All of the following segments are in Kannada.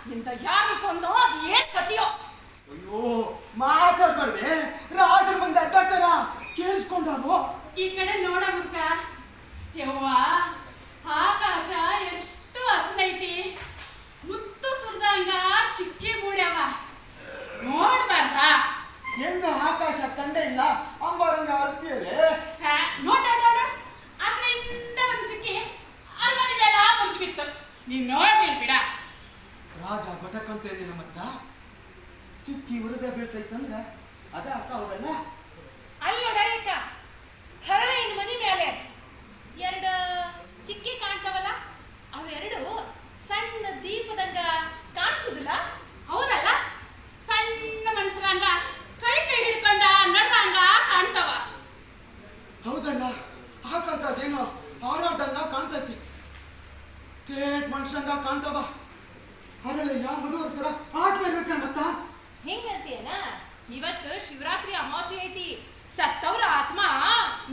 ನಿಂದ ಯಾರು ಕೊಂದೋ ಅದು ಏನ್ ಕಥೆಯೋ. ಅಯ್ಯೋ ಮಾತಾಡ್ಬಾರ್ದೆ, ರಾಜರ ಮುಂದೆ ಅಡ್ಡಾಡ್ತಾರ ಕೇಳಿಸ್ಕೊಂಡಾನು. ಈ ಕಡೆ ನೋಡ ಮುಖ. ಯವ್ವ, ಆಕಾಶ ಎಷ್ಟು ಹಸನೈತಿ, ಮುತ್ತು ಸುರಿದಂಗ ಚಿಕ್ಕಿ ಮೂಡ್ಯವ. ನೋಡ್ಬಾರ್ದ? ಹೆಂಗ ಆಕಾಶ ಕಂಡೇ ಇಲ್ಲ ಅಂಬಾರಂಗ ಅರ್ತಿಯಲ್ಲೇ. ನೋಡ ನೋಡ, ಆ ಕಡೆಯಿಂದ ಒಂದು ಚಿಕ್ಕಿ ಅರಮನೆ ಮೇಲೆ ಮುಗಿ ಬಿತ್ತು. ನೀನ್ ನೋಡ್ಲಿಲ್ಲ ಬಿಡ. ರಾಜ ಬಟಕಂತೇನಿಲ್ಲ ಮತ್ತ ಚುಕ್ಕಿ ಉರದ ಬೀಳ್ತೈತಂದ್ರ ಅದ ಅರ್ಥ ಹೌದಲ್ಲ. ಅಲ್ಲಿ ನೋಡಕ್ಕ ಹರಳಿನ ಮನಿ ಮೇಲೆ ಎರಡು ಚಿಕ್ಕಿ ಕಾಣ್ತಾವಲ್ಲ, ಅವೆರಡು ಸಣ್ಣ ದೀಪದಂಗ ಕಾಣಿಸುದಿಲ್ಲ? ಹೌದಲ್ಲ? ಸಣ್ಣ ಮನಸ್ಸರಂಗ ಕೈ ಕೈ ಹಿಡ್ಕೊಂಡ ನಡ್ದಂಗ ಕಾಣ್ತಾವ. ಹೌದಲ್ಲ, ಆಕಾಶದಾಗೇನೋ ಹಾರಾಟಂಗ ಕಾಣ್ತೈತಿ, ತೇಟ್ ಮನುಷ್ಯಂಗ ಕಾಣ್ತಾವ. ಹರಳಯ್ಯ ಮದುವರ್ ಸರ ಆಗ್ಬೇಕ ಮತ್ತ. ಹೆಂಗಂತೇನ? ಇವತ್ತು ಶಿವರಾತ್ರಿ ಅಮಾವಾಸ್ಯೆ ಐತಿ. ಸತ್ತವ್ರ ಆತ್ಮ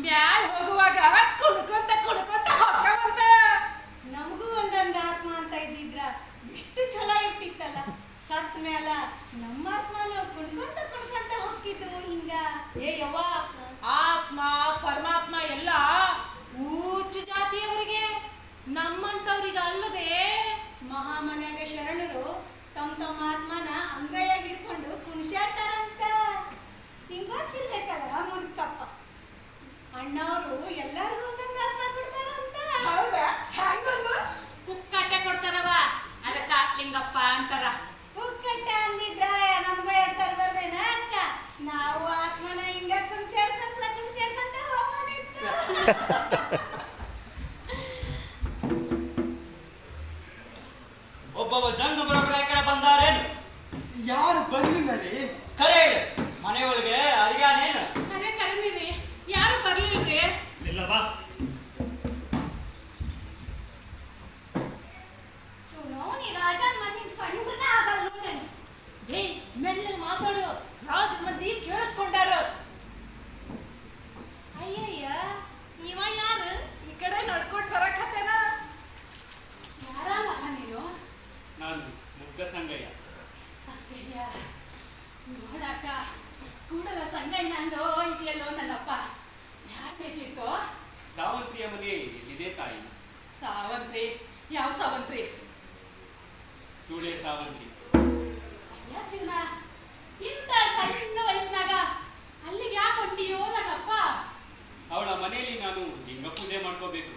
ಮ್ಯಾಲ್ ಹೋಗುವಾಗ ಕುಡ್ಕೊಂತ ಕುಡ್ಕೊಂತ ಹೋಗ್ತಾವಂತ. ನಮಗೂ ಒಂದೊಂದು ಆತ್ಮ ಅಂತ ಇದ್ದಿದ್ರ ಇಷ್ಟು ಚಲೋ ಇರ್ತಿತ್ತಲ್ಲ. ಸತ್ ಮ್ಯಾಲ ನಮ್ಮ ಆತ್ಮನು ಕುಡ್ಕೊಂತ ಕುಡ್ಕೊಂತ ಹೋಗ್ತಿದ್ವು ಹಿಂಗ. ಏ ಯವ್ವ, ಆತ್ಮ ಪರಮಾತ್ಮ ಎಲ್ಲ ಊಚ ಜಾತಿಯವರಿಗೆ, ನಮ್ಮಂತವ್ರಿಗೆ ಅಲ್ಲದೆ. ಮಹಾಮನ್ಯಾಗ ಶರಣರು ತಮ್ಮ ತಮ್ಮ ಆತ್ಮನ ಅಂಗೈಯಾಗ ಹಿಡ್ಕೊಂಡು ಕುಣಿಸ್ಯಾಡ್ತಾರಂತ. ಹಿಂಗ ಗೊತ್ತಿರ್ಬೇಕಲ್ಲ ಮುದುಕಪ್ಪ. ಅಣ್ಣವರು ಎಲ್ಲರಿಗೂ ಒಂದೊಂದು ಆತ್ಮ ಕೊಡ್ತಾರಂತ. ಹೌದಾ? ಹ್ಯಾಂಗಲ್ಲ? ಕುಕ್ಕಟ್ಟೆ ಕೊಡ್ತಾರವ, ಅದಕ್ಕ ಲಿಂಗಪ್ಪ ಅಂತಾರ. ಹುಕ್ಕಟ್ಟ ಅಂದಿದ್ರ ನಮ್ಗೂ ಹೇಳ್ತಾರ ಬರ್ದೇನ ಅಕ್ಕ. ನಾವು ಆತ್ಮನ ಹಿಂಗ ಕುಣಿಸ್ಯಾಡ್ಕೊಂತ ಹೋಗೋದಿತ್ತು. ಒಬ್ಬವ ಜಂಗ ಬರೋಬ್ರ ಈ ಕಡೆ ಬಂದಾರೇನು? ಯಾರು ಬಂದಿನಲ್ಲಿ ಕರೆ ಹೇಳು, ಮನೆಯೊಳಗೆ ಅಡಿಗಾನೇನು? ಕರೆ ಕರೆಮೀರಿ ಯಾರು ಬರ್ಲಿಲ್ರಿ. ಇಲ್ಲ ಬಾ. ನೋನಿ ರಾಜನ್ ಮನೆ ಸಣ್ಣನ ಆಗಲ್ಲ ನೋಡೇನು. ಏಯ್ ಮೆಲ್ಲಗೆ ಮಾತಾಡು, ರಾಜ ಮಂದಿ ಕೇಳಿಸ್ಕೊಂಡಾರ. ಅಯ್ಯಯ್ಯ, ಇವ ಯಾರು ಈ ಕಡೆ ನಡ್ಕೊಂಡು ಬರಕತ್ತೇನ? ಯಾರಲ್ಲ ನೀನು? ನಾನು ಮುಗ್ಧ ಸಂಗಯ್ಯ. ಸಂಗಯ್ಯ ನೋಡಾಕ ಕೂಡಲ ಸಂಗಯ್ಯ ನಂದು ಇದೆಯಲ್ಲೋ ನನ್ನಪ್ಪ. ಯಾರು ಬೇಕಿತ್ತು? ಸಾವಂತ್ರಿಯ ಮನೆ ಇಲ್ಲಿದೆ ತಾಯಿ. ಸಾವಂತ್ರಿ? ಯಾವ ಸಾವಂತ್ರಿ? ಸೂಳೆ ಸಾವಂತ್ರಿ. ಅಯ್ಯ ಶಿವನ, ಇಂಥ ಸಣ್ಣ ವಯಸ್ಸಿನಾಗ ಅಲ್ಲಿಗೆ ಯಾಕೆ ಹೊಂಟಿಯೋ ನನ್ನಪ್ಪ? ಅವಳ ಮನೆಯಲ್ಲಿ ನಾನು ಲಿಂಗ ಪೂಜೆ ಮಾಡ್ಕೋಬೇಕು.